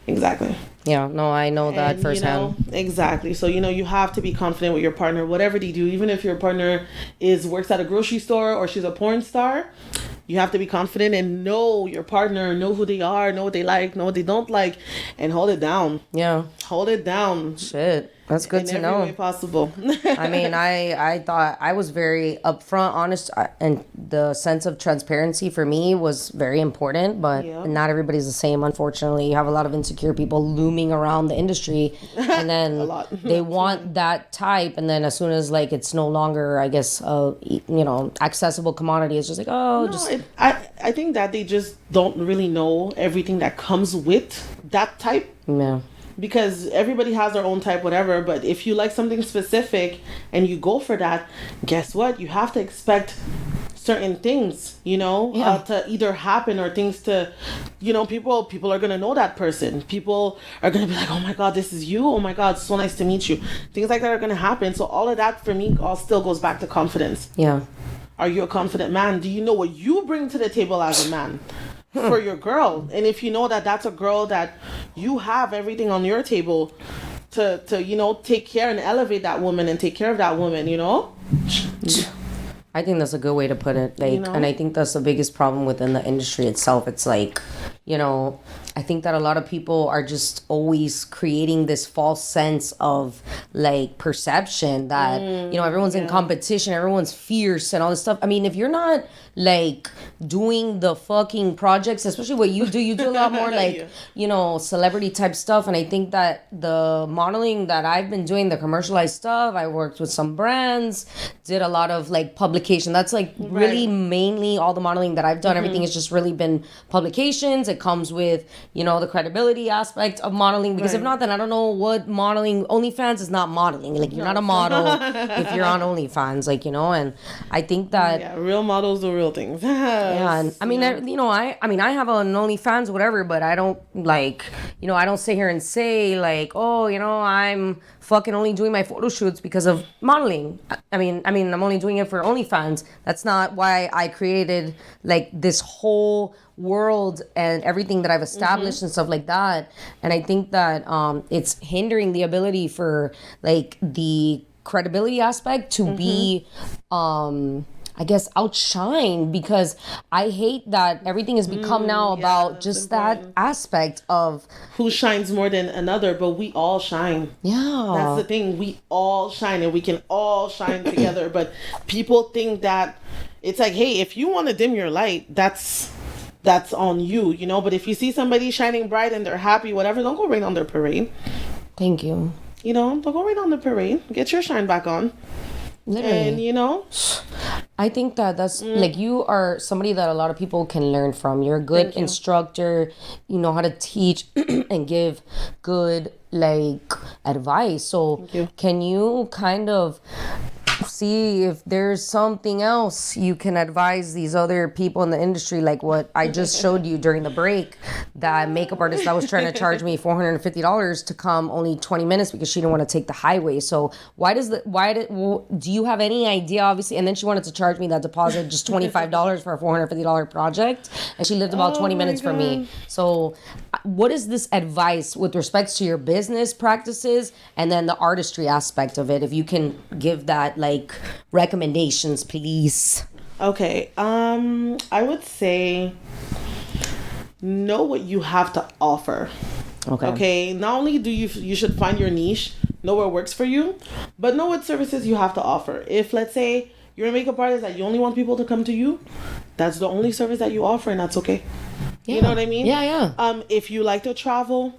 Exactly. Yeah, no, I know that firsthand. Exactly. So, you have to be confident with your partner, whatever they do, even if your partner works at a grocery store or she's a porn star, you have to be confident and know your partner, know who they are, know what they like, know what they don't like, and hold it down. Yeah. Hold it down. Shit. That's good to know. In every way possible. I mean, I thought I was very upfront, honest, and the sense of transparency for me was very important, but not everybody's the same, unfortunately. You have a lot of insecure people looming around the industry, and then a lot. They want that type, and then as soon as, like, it's no longer, I guess, accessible commodity, it's just like, I think that they just don't really know everything that comes with that type. Yeah. Because everybody has their own type, whatever. But if you like something specific and you go for that, guess what? You have to expect certain things, to either happen or things to, people are going to know that person. People are going to be like, oh my God, this is you. Oh my God, so nice to meet you. Things like that are going to happen. So all of that for me all still goes back to confidence. Yeah. Are you a confident man? Do you know what you bring to the table as a man? For your girl? And if you know that that's a girl that you have everything on your table to take care and elevate that woman and take care of that woman, I think that's a good way to put it. Like, and I think that's the biggest problem within the industry itself. It's like, I think that a lot of people are just always creating this false sense of like perception that, everyone's in competition, everyone's fierce and all this stuff. I mean, if you're not like doing the fucking projects, especially what you do a lot more like, celebrity type stuff. And I think that the modeling that I've been doing, the commercialized stuff, I worked with some brands, did a lot of like publication. That's like really mainly all the modeling that I've done. Everything has just really been publications. It comes with, the credibility aspect of modeling, because if not, then I don't know what modeling. OnlyFans is not modeling. Like, you're not a model if you're on OnlyFans, like, and I think that real models do real things. And I mean, I have an OnlyFans, whatever, but I don't like, I don't sit here and say like, oh, I'm fucking only doing my photo shoots because of modeling. I mean, I'm only doing it for OnlyFans. That's not why I created like this whole world and everything that I've established and stuff like that. And I think that it's hindering the ability for like the credibility aspect to be I guess outshine, because I hate that everything has become now about just that aspect of who shines more than another, but we all shine. Yeah. That's the thing. We all shine and we can all shine together. But people think that it's like, hey, if you want to dim your light, that's on you, But if you see somebody shining bright and they're happy, whatever, don't go rain on their parade. Thank you. Don't go rain on the parade. Get your shine back on. Literally. And I think that that's like, you are somebody that a lot of people can learn from. You're a good instructor. You know how to teach and give good like advice. So can you kind of see if there's something else you can advise these other people in the industry, like what I just showed you during the break, that makeup artist that was trying to charge me $450 to come only 20 minutes because she didn't want to take the highway. So do you have any idea, obviously? And then she wanted to charge me that deposit, just $25 for a $450 project, and she lived about 20 minutes from me. So what is this advice with respect to your business practices and then the artistry aspect of it, if you can give that like recommendations, please? Okay. I would say know what you have to offer. Okay. Not only do you should find your niche, know what works for you, but know what services you have to offer. If let's say you're a makeup artist that you only want people to come to you, that's the only service that you offer, and that's okay. Yeah. You know what I mean? Yeah. If you like to travel.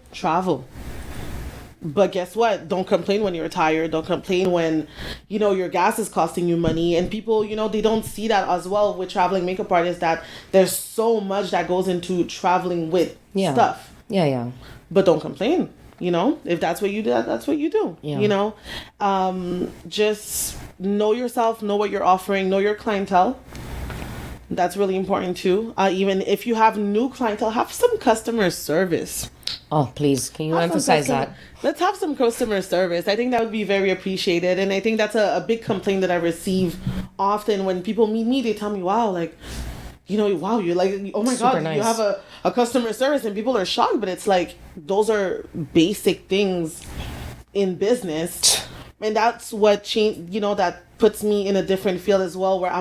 But guess what? Don't complain when you're tired. Don't complain when, your gas is costing you money. And people, they don't see that as well with traveling makeup artists, that there's so much that goes into traveling with stuff. Yeah. But don't complain. You know, if that's what you do, that's what you do. Yeah. You know, just know yourself, know what you're offering, know your clientele. That's really important too. Even if you have new clientele, have some customer service. Oh, please, can you emphasize that? Let's have some customer service. I think that would be very appreciated. And I think that's a big complaint that I receive often when people meet me. They tell me, wow, like, you know, wow, you're like, oh my Super God, nice. you have a customer service, and people are shocked. But it's like, those are basic things in business. And that's what changed, you know, that puts me in a different field as well, where I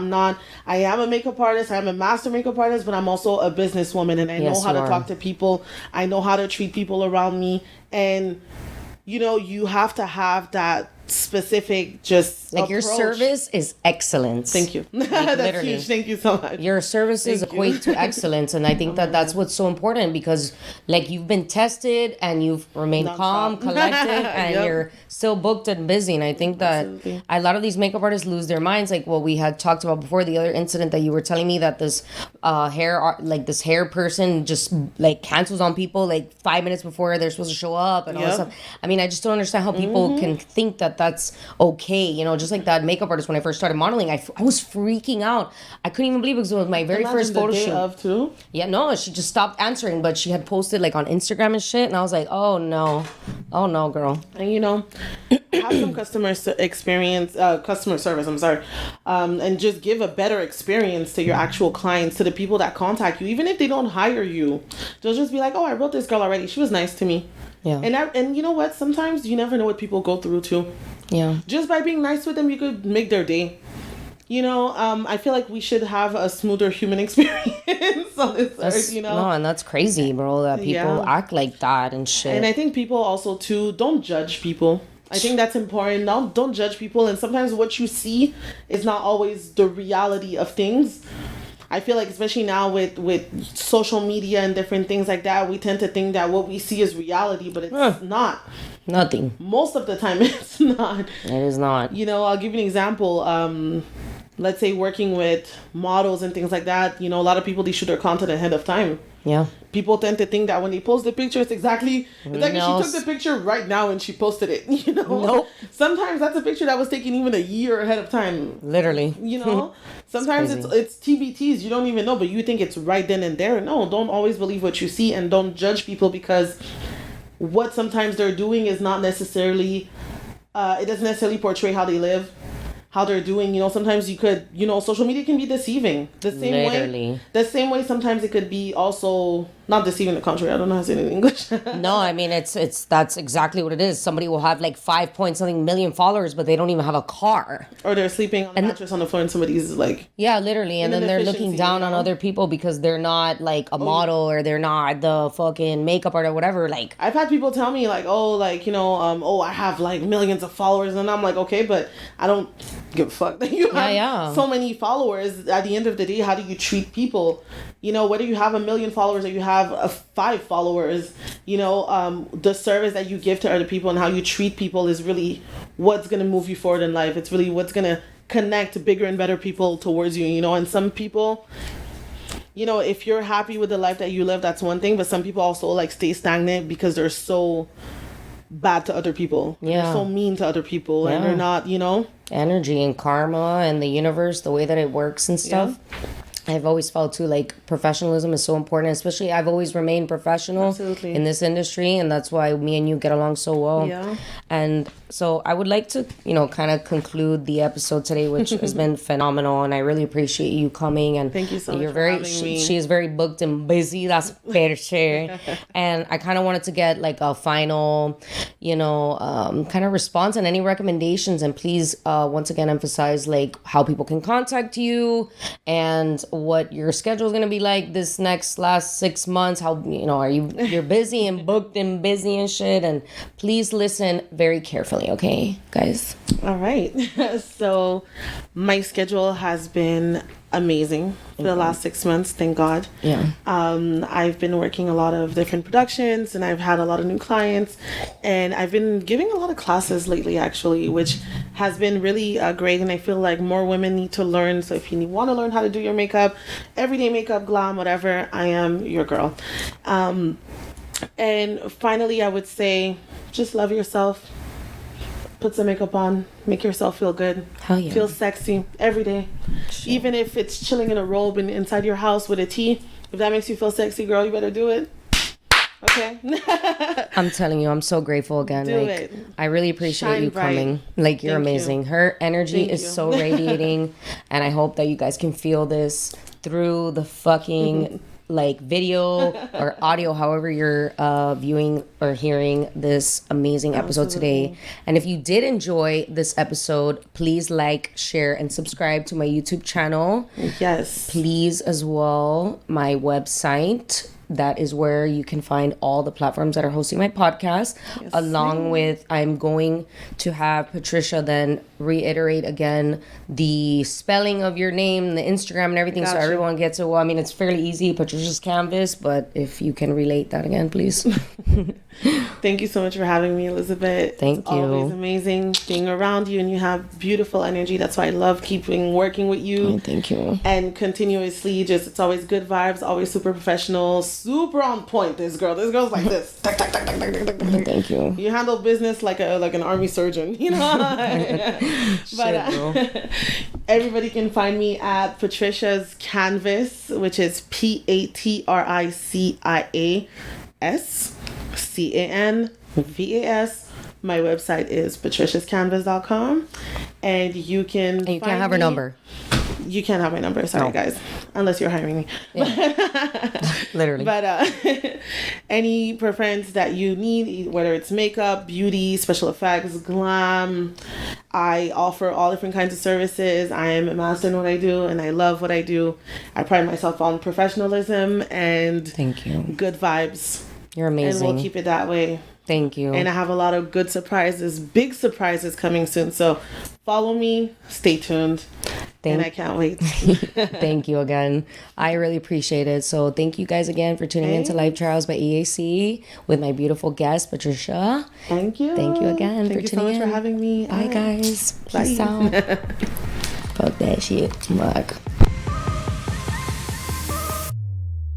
am a makeup artist, I am a master makeup artist, but I'm also a businesswoman, and I know how to talk to people. I know how to treat people around me. And, you know, you have to have that specific just like approach. Your service is excellence. Thank you. Like, that's literally. huge. Thank you so much. Your services equate to excellence, and I think that's what's so important, because like you've been tested and you've remained calm, collected, and you're still booked and busy. And I think that a lot of these makeup artists lose their minds, like what we had talked about before, the other incident that you were telling me, that this this hair person just like cancels on people like 5 minutes before they're supposed to show up and all that stuff. I mean, I just don't understand how people can think that that's okay, you know, just like that makeup artist. When I first started modeling, I was freaking out. I couldn't even believe it, because it was my very first photo shoot. Too? Yeah, no, she just stopped answering, but she had posted like on Instagram and shit, and I was like, oh no, girl. And you know, have some customer service. I'm sorry, and just give a better experience to your actual clients, to the people that contact you, even if they don't hire you. They'll just be like, oh, I wrote this girl already. She was nice to me. Yeah. And you know what? Sometimes you never know what people go through too. Yeah. Just by being nice with them, you could make their day. You know, I feel like we should have a smoother human experience on this earth, you know? No, and that's crazy, bro, that people act like that and shit. And I think people also, too, don't judge people. I think that's important. Don't judge people. And sometimes what you see is not always the reality of things. I feel like, especially now with social media and different things like that, we tend to think that what we see is reality, but it's not. Nothing. Most of the time, it's not. It is not. You know, I'll give you an example. Let's say working with models and things like that, you know, a lot of people, they shoot their content ahead of time. Yeah. People tend to think that when they post the picture, it's like she took the picture right now and she posted it, you know? Nope. Sometimes that's a picture that was taken even a year ahead of time. Literally. You know? Sometimes it's TBTs, you don't even know, but you think it's right then and there. No, don't always believe what you see, and don't judge people, because what sometimes they're doing is not necessarily, it doesn't necessarily portray how they live, how they're doing. You know, sometimes you could, you know, social media can be deceiving. The same way sometimes it could be also not deceiving, the contrary. I don't know how to say it in English. No, I mean, that's exactly what it is. Somebody will have like 5-point-something million followers, but they don't even have a car. Or they're sleeping on a mattress on the floor, and somebody's like... Yeah, literally. And then they're looking down on other people because they're not like a model, or they're not the fucking makeup art or whatever. Like, I've had people tell me like, oh, like, you know, I have like millions of followers. And I'm like, okay, but I don't give a fuck that you have so many followers. At the end of the day, how do you treat people? You know, whether you have 1 million followers or you have 5 followers, you know, the service that you give to other people and how you treat people is really what's going to move you forward in life. It's really what's going to connect bigger and better people towards you, you know. And some people, you know, if you're happy with the life that you live, that's one thing. But some people also like stay stagnant because they're so bad to other people. Yeah. They're so mean to other people, and they're not, you know. Energy and karma and the universe, the way that it works and stuff. Yeah. I've always felt too, like, professionalism is so important, especially I've always remained professional in this industry, and that's why me and you get along so well. Yeah. And so I would like to, you know, kind of conclude the episode today, which has been phenomenal, and I really appreciate you coming. And thank you so much for having me. She is very booked and busy. That's fair share. And I kind of wanted to get like a final, you know, kind of response and any recommendations. And please, once again, emphasize like how people can contact you and what your schedule is going to be like this last 6 months. How, you know, you're busy and booked and busy and shit. And please listen very carefully, okay, guys? All right. So my schedule has been amazing for the last 6 months, thank God. Yeah. I've been working a lot of different productions, and I've had a lot of new clients, and I've been giving a lot of classes lately, actually, which has been really great. And I feel like more women need to learn. So if you want to learn how to do your makeup, everyday makeup, glam, whatever, I am your girl. And finally, I would say just love yourself. Put some makeup on. Make yourself feel good. Hell yeah. Feel sexy every day. Sure. Even if it's chilling in a robe and inside your house with a tea. If that makes you feel sexy, girl, you better do it. Okay. I'm telling you, I'm so grateful again. Do like, it. I really appreciate Shine you bright. coming. Like, you're Thank amazing. you. Her energy Thank is you. so radiating. And I hope that you guys can feel this through the fucking like video or audio, however you're viewing or hearing this amazing episode today. And if you did enjoy this episode, please like, share, and subscribe to my YouTube channel. Yes. Please as well, my website. That is where you can find all the platforms that are hosting my podcast. Yes, along with, I'm going to have Patricia then reiterate again the spelling of your name, the Instagram and everything, so everyone gets it. Well, I mean, it's fairly easy, Patricia's Canvas, but if you can relate that again, please. Thank you so much for having me, Elizabeth. Thank it's you. Always amazing being around you, and you have beautiful energy. That's why I love working with you. Thank you. And continuously, it's always good vibes, always super professional, super on point. This girl's like this. Thank you. You handle business like an army surgeon, you know. But everybody can find me at Patricia's Canvas, which is PatriciasCanvas. My website is patriciascanvas.com, and you can. And you can't have her number. You can't have my number. Sorry, guys. Unless you're hiring me. Yeah. Literally. But any preference that you need, whether it's makeup, beauty, special effects, glam, I offer all different kinds of services. I am a master in what I do, and I love what I do. I pride myself on professionalism and thank you. Good vibes. You're amazing. And we'll keep it that way. Thank you. And I have a lot of good surprises, big surprises coming soon. So follow me, stay tuned. And I can't wait. Thank you again. I really appreciate it. So thank you guys again for tuning into Life Trials by EAC with my beautiful guest, Patricia. Thank you. Thank you again for tuning in. Thank you so much for having me. Bye, guys. Bye. Peace out. Fuck that shit. Fuck.